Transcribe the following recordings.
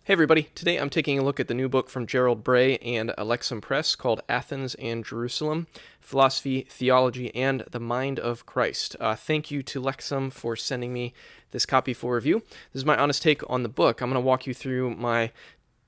Hey everybody, today I'm taking a look at the new book from Gerald Bray and Lexham Press called Athens and Jerusalem, Philosophy, Theology, and the Mind of Christ. Thank you to Lexham for sending me this copy for review. This is my honest take on the book. I'm going to walk you through my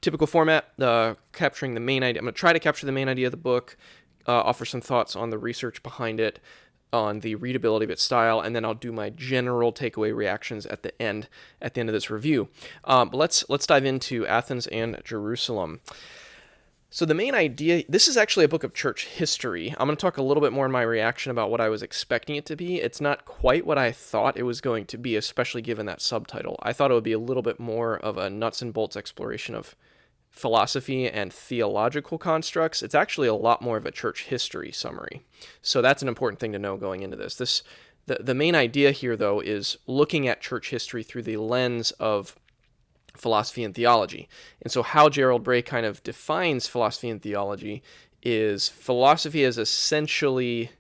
typical format, capturing the main idea. I'm going to try to capture the main idea of the book, offer some thoughts on the research behind it, on the readability of its style, and then I'll do my general takeaway reactions at the end of this review. But let's dive into Athens and Jerusalem. So the main idea, this is actually a book of church history. I'm going to talk a little bit more in my reaction about what I was expecting it to be. It's not quite what I thought it was going to be, especially given that subtitle. I thought it would be a little bit more of a nuts and bolts exploration of philosophy and theological constructs. It's actually a lot more of a church history summary. So that's an important thing to know going into this. The main idea here, though, is looking at church history through the lens of philosophy and theology. And so how Gerald Bray kind of defines philosophy and theology is philosophy is essentially...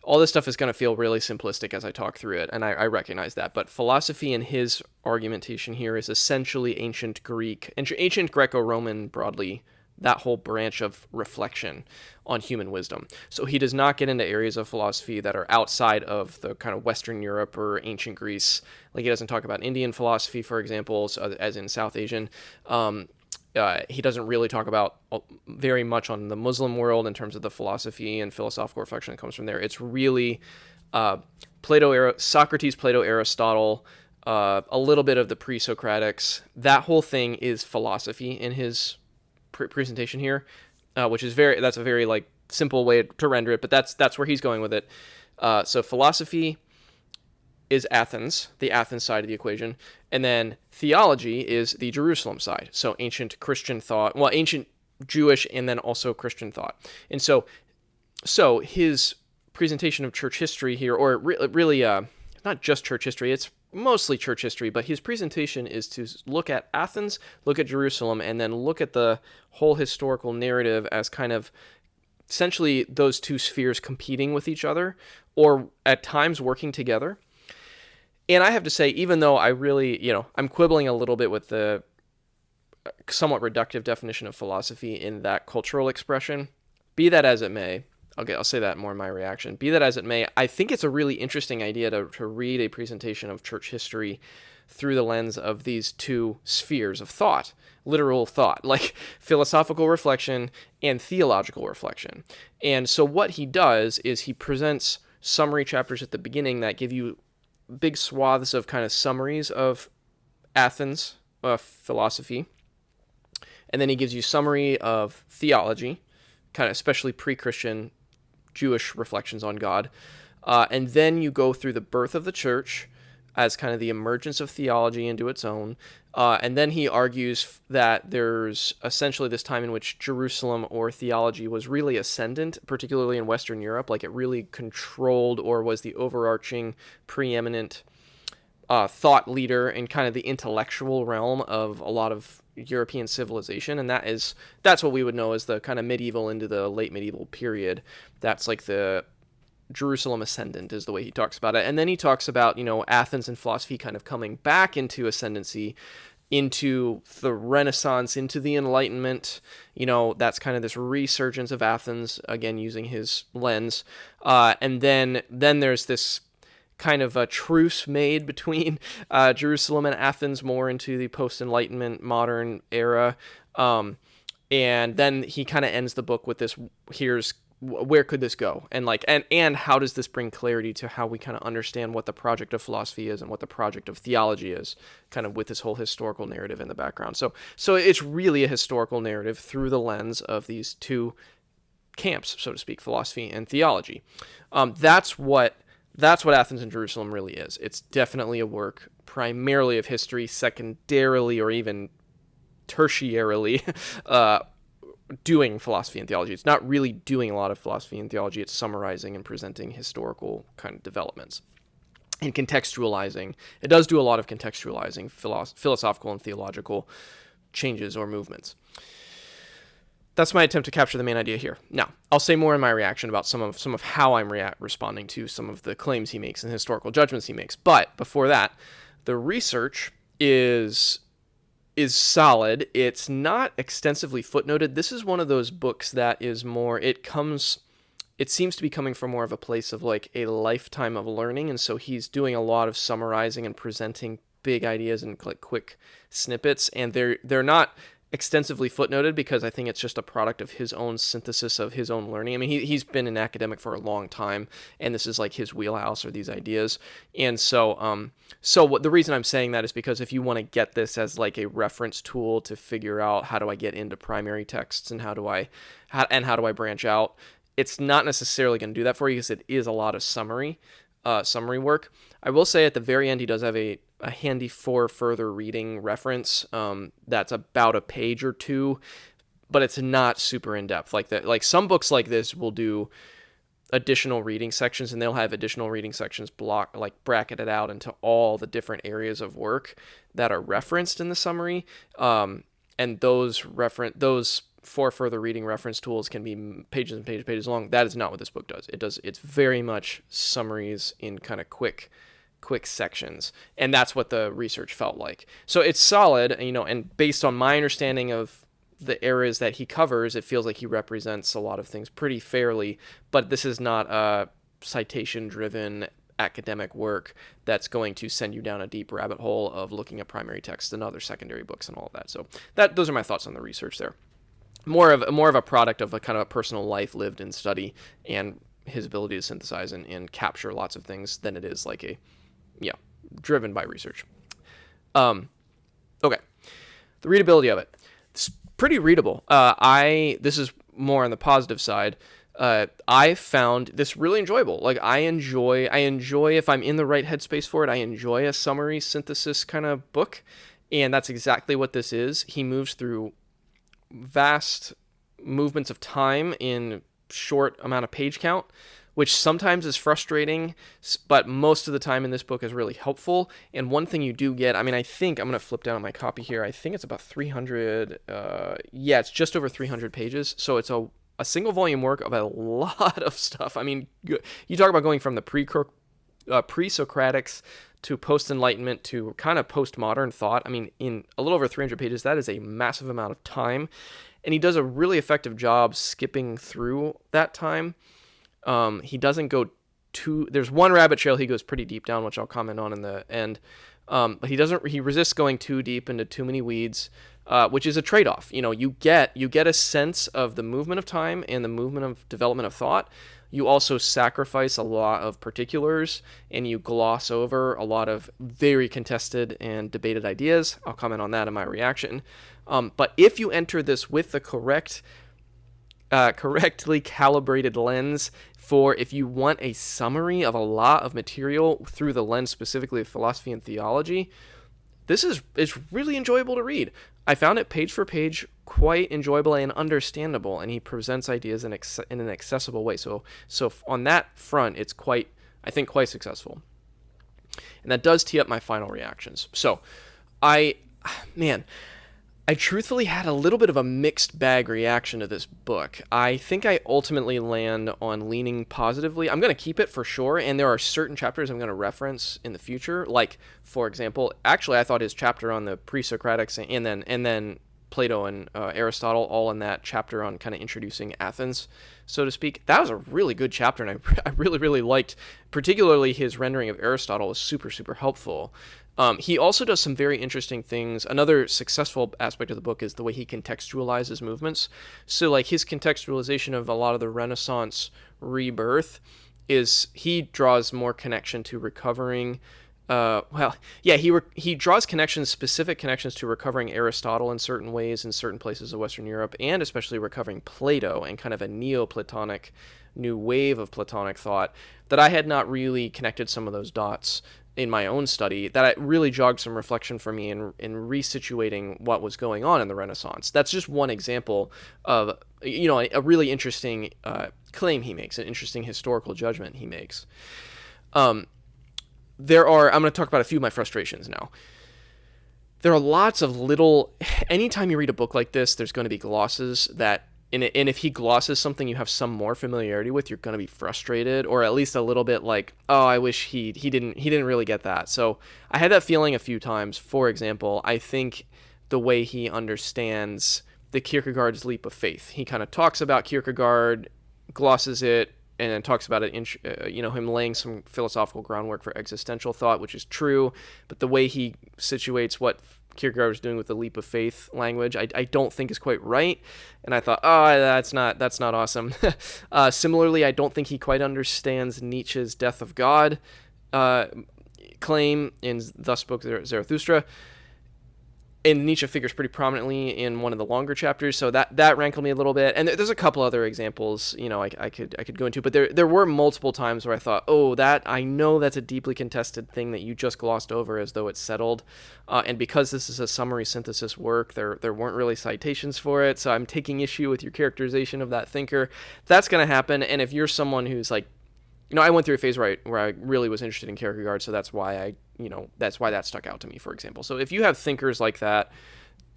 all this stuff is going to feel really simplistic as I talk through it, and I recognize that. But philosophy in his argumentation here is essentially ancient Greek, ancient Greco-Roman broadly, that whole branch of reflection on human wisdom. So he does not get into areas of philosophy that are outside of the kind of Western Europe or ancient Greece. Like he doesn't talk about Indian philosophy, for example, as in South Asian. He doesn't really talk about very much on the Muslim world in terms of the philosophy and philosophical reflection that comes from there. It's really Plato era, Socrates, Plato, Aristotle, a little bit of the pre-Socratics. That whole thing is philosophy in his presentation here, which is that's a very like simple way to render it, but that's where he's going with it. So philosophy is Athens, the Athens side of the equation, and then theology is the Jerusalem side. So ancient Christian thought, well, ancient Jewish and then also Christian thought. And so his presentation of church history here, or really not just church history, it's mostly church history, but his presentation is to look at Athens, look at Jerusalem, and then look at the whole historical narrative as kind of essentially those two spheres competing with each other, or at times working together. And I have to say, even though I really, I'm quibbling a little bit with the somewhat reductive definition of philosophy in that cultural expression, be that as it may, okay, I'll say that more in my reaction, be that as it may, I think it's a really interesting idea to read a presentation of church history through the lens of these two spheres of thought, literal thought, like philosophical reflection and theological reflection. And so what he does is he presents summary chapters at the beginning that give you big swaths of kind of summaries of Athens philosophy, and then he gives you summary of theology, kind of especially pre-Christian Jewish reflections on God, and then you go through the birth of the church as kind of the emergence of theology into its own, and then he argues that there's essentially this time in which Jerusalem or theology was really ascendant, particularly in Western Europe, like it really controlled or was the overarching preeminent thought leader in kind of the intellectual realm of a lot of European civilization, and that's what we would know as the kind of medieval into the late medieval period. That's like the Jerusalem ascendant is the way he talks about it. And then he talks about, Athens and philosophy kind of coming back into ascendancy, into the Renaissance, into the Enlightenment. That's kind of this resurgence of Athens, again, using his lens. And then there's this kind of a truce made between Jerusalem and Athens more into the post-Enlightenment modern era. And then he kind of ends the book with this, where could this go? And how does this bring clarity to how we kind of understand what the project of philosophy is and what the project of theology is, kind of with this whole historical narrative in the background. So it's really a historical narrative through the lens of these two camps, so to speak, philosophy and theology. That's what Athens and Jerusalem really is. It's definitely a work primarily of history, secondarily or even tertiarily doing philosophy and theology. It's not really doing a lot of philosophy and theology. It's summarizing and presenting historical kind of developments and contextualizing. It does do a lot of contextualizing philosophical and theological changes or movements. That's my attempt to capture the main idea here. Now, I'll say more in my reaction about some of how I'm responding to some of the claims he makes and historical judgments he makes. But before that, the research is is solid. It's not extensively footnoted. This is one of those books that is more, it seems to be coming from more of a place of like a lifetime of learning, and so he's doing a lot of summarizing and presenting big ideas in like quick snippets, and they're not extensively footnoted because I think it's just a product of his own synthesis of his own learning. I mean, he's been an academic for a long time, and this is like his wheelhouse or these ideas. And so the reason I'm saying that is because if you want to get this as like a reference tool to figure out how do I get into primary texts and how do I branch out, it's not necessarily going to do that for you because it is a lot of summary work. I will say at the very end he does have a handy for further reading reference that's about a page or two, but it's not super in depth like that. Like some books like this will do additional reading sections, and they'll have additional reading sections bracketed out into all the different areas of work that are referenced in the summary. And those for further reading reference tools can be pages and pages long. That is not what this book does. It's very much summaries in kind of quick sections, and that's what the research felt like. So it's solid, and based on my understanding of the areas that he covers, it feels like he represents a lot of things pretty fairly, but this is not a citation-driven academic work that's going to send you down a deep rabbit hole of looking at primary texts and other secondary books and all of that. So those are my thoughts on the research there. More of a product of a kind of a personal life lived in study and his ability to synthesize and capture lots of things than it is like driven by research. Okay, the readability of it. It's pretty readable. This is more on the positive side. I found this really enjoyable. Like I enjoy if I'm in the right headspace for it, I enjoy a summary synthesis kind of book, and that's exactly what this is. He moves through vast movements of time in short amount of page count, which sometimes is frustrating, but most of the time in this book is really helpful. And one thing you do get, I think I'm going to flip down my copy here. I think it's about 300, it's just over 300 pages. So it's a single volume work of a lot of stuff. I mean, you talk about going from the pre-Socratics to post-Enlightenment to kind of postmodern thought. I mean, in a little over 300 pages, that is a massive amount of time. And he does a really effective job skipping through that time. He doesn't go there's one rabbit trail he goes pretty deep down, which I'll comment on in the end. But he resists going too deep into too many weeds, which is a trade-off. You get a sense of the movement of time and the movement of development of thought. You also sacrifice a lot of particulars, and you gloss over a lot of very contested and debated ideas. I'll comment on that in my reaction. But if you enter this with the correctly calibrated lens for if you want a summary of a lot of material through the lens specifically of philosophy and theology, it's really enjoyable to read. I found it page for page quite enjoyable and understandable, and he presents ideas in an accessible way. So on that front, it's quite successful. And that does tee up my final reactions. So I truthfully had a little bit of a mixed bag reaction to this book. I think I ultimately land on leaning positively. I'm going to keep it for sure, and there are certain chapters I'm going to reference in the future. Like, for example, actually I thought his chapter on the pre-Socratics and then Plato and Aristotle, all in that chapter on kind of introducing Athens, so to speak, that was a really good chapter, and I really, really liked, particularly his rendering of Aristotle was super, super helpful. He also does some very interesting things. Another successful aspect of the book is the way he contextualizes movements. So like his contextualization of a lot of the Renaissance rebirth is he draws more connection to recovering. He draws specific connections to recovering Aristotle in certain ways in certain places of Western Europe, and especially recovering Plato and kind of a Neoplatonic new wave of Platonic thought that I had not really connected some of those dots in my own study, that it really jogged some reflection for me in resituating what was going on in the Renaissance. That's just one example of a really interesting claim he makes, an interesting historical judgment he makes. I'm going to talk about a few of my frustrations now. There are lots of anytime you read a book like this, there's going to be glosses and if he glosses something you have some more familiarity with, you're going to be frustrated, or at least a little bit like, oh, I wish he didn't really get that. So I had that feeling a few times. For example, I think the way he understands the Kierkegaard's leap of faith. He kind of talks about Kierkegaard, glosses it, and then talks about it in him laying some philosophical groundwork for existential thought, which is true, but the way he situates what Kierkegaard was doing with the leap of faith language, I don't think is quite right, and I thought, that's not awesome. Similarly, I don't think he quite understands Nietzsche's death of God claim in Thus Spoke Zarathustra. And Nietzsche figures pretty prominently in one of the longer chapters, so that rankled me a little bit. And there's a couple other examples, I could go into, but there were multiple times where I thought, I know that's a deeply contested thing that you just glossed over as though it's settled. And because this is a summary synthesis work, there weren't really citations for it, so I'm taking issue with your characterization of that thinker. That's going to happen, and if you're someone who's like, I went through a phase where I really was interested in Kierkegaard, so that's why that's why that stuck out to me, for example. So if you have thinkers like that,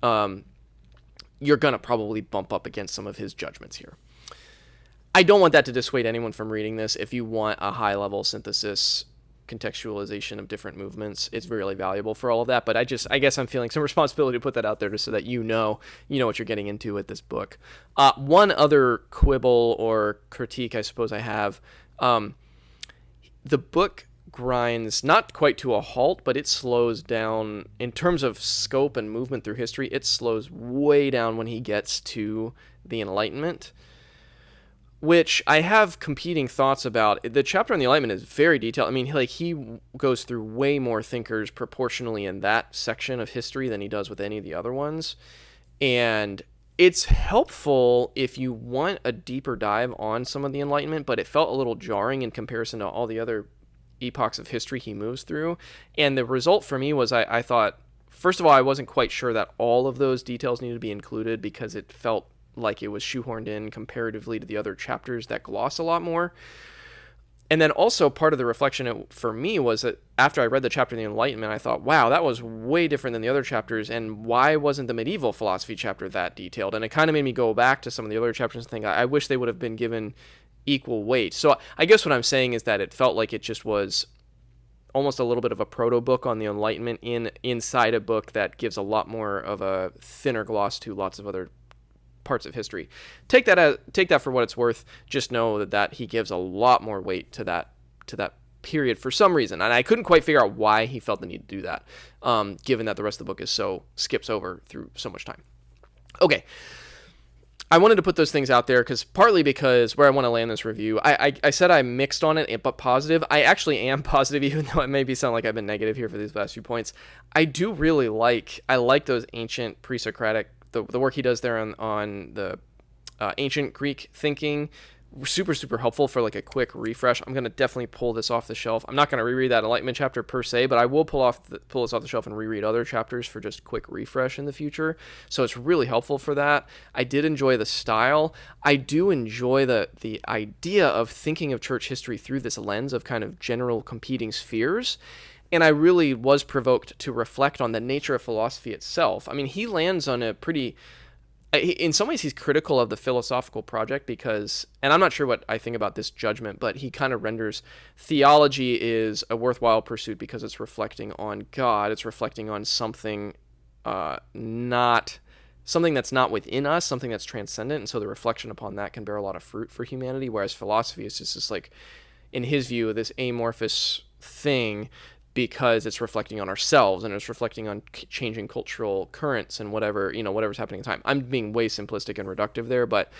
you're going to probably bump up against some of his judgments here. I don't want that to dissuade anyone from reading this. If you want a high-level synthesis, contextualization of different movements, it's really valuable for all of that, but I guess I'm feeling some responsibility to put that out there just so that you know what you're getting into with this book. One other quibble or critique I suppose I have, the book grinds not quite to a halt, but it slows down in terms of scope and movement through history. It slows way down when he gets to the Enlightenment, which I have competing thoughts about. The chapter on the Enlightenment is very detailed. I mean, he goes through way more thinkers proportionally in that section of history than he does with any of the other ones, and it's helpful if you want a deeper dive on some of the Enlightenment, but it felt a little jarring in comparison to all the other epochs of history he moves through. And the result for me was I thought, first of all, I wasn't quite sure that all of those details needed to be included because it felt like it was shoehorned in comparatively to the other chapters that gloss a lot more. And then also part of the reflection for me was that after I read the chapter on the Enlightenment, I thought, wow, that was way different than the other chapters, and why wasn't the medieval philosophy chapter that detailed? And it kind of made me go back to some of the other chapters and think, I wish they would have been given equal weight. So I guess what I'm saying is that it felt like it just was almost a little bit of a proto-book on the Enlightenment inside a book that gives a lot more of a thinner gloss to lots of other parts of history. Take that for what it's worth. Just know that he gives a lot more weight to that period for some reason, and I couldn't quite figure out why he felt the need to do that, given that the rest of the book skips over through so much time. Okay, I wanted to put those things out there partly because where I want to land this review, I said I'm mixed on it, but positive. I actually am positive, even though it maybe sound like I've been negative here for these last few points. I do really like those ancient pre-Socratic, the work he does there on the ancient Greek thinking. Super, super helpful for like a quick refresh. I'm going to definitely pull this off the shelf. I'm not going to reread that Enlightenment chapter per se, but I will pull this off the shelf and reread other chapters for just quick refresh in the future. So it's really helpful for that. I did enjoy the style. I do enjoy the idea of thinking of church history through this lens of kind of general competing spheres. And I really was provoked to reflect on the nature of philosophy itself. I mean, he lands on a pretty... In some ways, he's critical of the philosophical project because, and I'm not sure what I think about this judgment, but he kind of renders theology is a worthwhile pursuit because it's reflecting on God. It's reflecting on something that's not within us, something that's transcendent. And so the reflection upon that can bear a lot of fruit for humanity, whereas philosophy is just this, like, in his view, this amorphous thing because it's reflecting on ourselves and it's reflecting on changing cultural currents and whatever's happening at the time. I'm being way simplistic and reductive there, but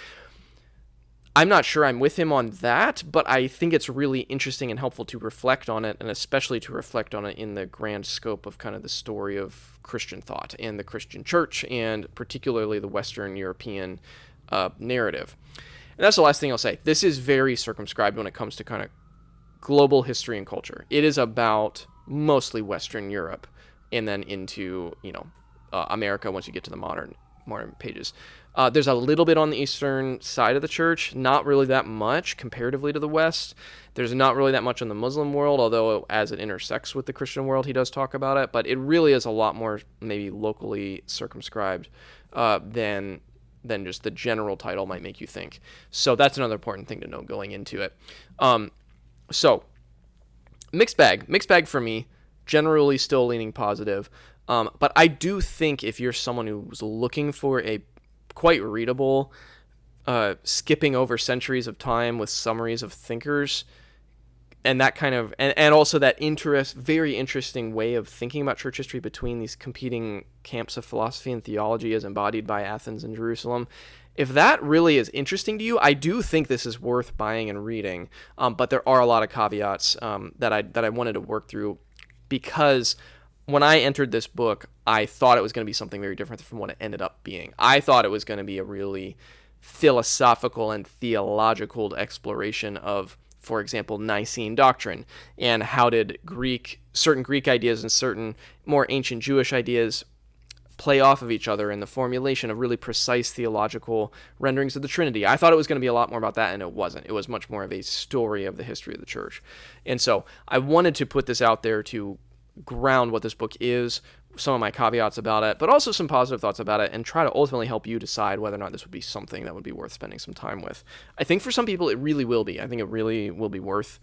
I'm not sure I'm with him on that, but I think it's really interesting and helpful to reflect on it, and especially to reflect on it in the grand scope of kind of the story of Christian thought and the Christian church, and particularly the Western European narrative. And that's the last thing I'll say. This is very circumscribed when it comes to kind of global history and culture. It is about mostly Western Europe, and then into America once you get to the modern pages. There's a little bit on the eastern side of the church, not really that much comparatively to the West. There's not really that much in the Muslim world, although as it intersects with the Christian world, he does talk about it. But it really is a lot more maybe locally circumscribed than just the general title might make you think. So that's another important thing to know going into it. So mixed bag for me, generally still leaning positive. But I do think if you're someone who's looking for a quite readable, skipping over centuries of time with summaries of thinkers, and that kind of and also that very interesting way of thinking about church history between these competing camps of philosophy and theology as embodied by Athens and Jerusalem, if that really is interesting to you, I do think this is worth buying and reading. But there are a lot of caveats that I wanted to work through, because when I entered this book, I thought it was going to be something very different from what it ended up being. I thought it was going to be a really philosophical and theological exploration of, for example, Nicene doctrine, and how did certain Greek ideas and certain more ancient Jewish ideas play off of each other in the formulation of really precise theological renderings of the Trinity. I thought it was going to be a lot more about that, and it wasn't. It was much more of a story of the history of the church. And so I wanted to put this out there to ground what this book is, some of my caveats about it, but also some positive thoughts about it, and try to ultimately help you decide whether or not this would be something that would be worth spending some time with. I think for some people it really will be. I think it really will be worth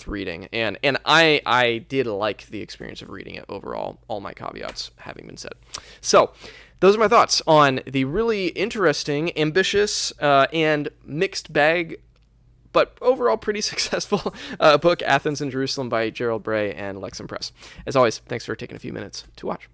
reading, and I did like the experience of reading it overall, all my caveats having been said. So those are my thoughts on the really interesting, ambitious, and mixed bag, but overall pretty successful book, Athens and Jerusalem by Gerald Bray and Lexham Press. As always, thanks for taking a few minutes to watch.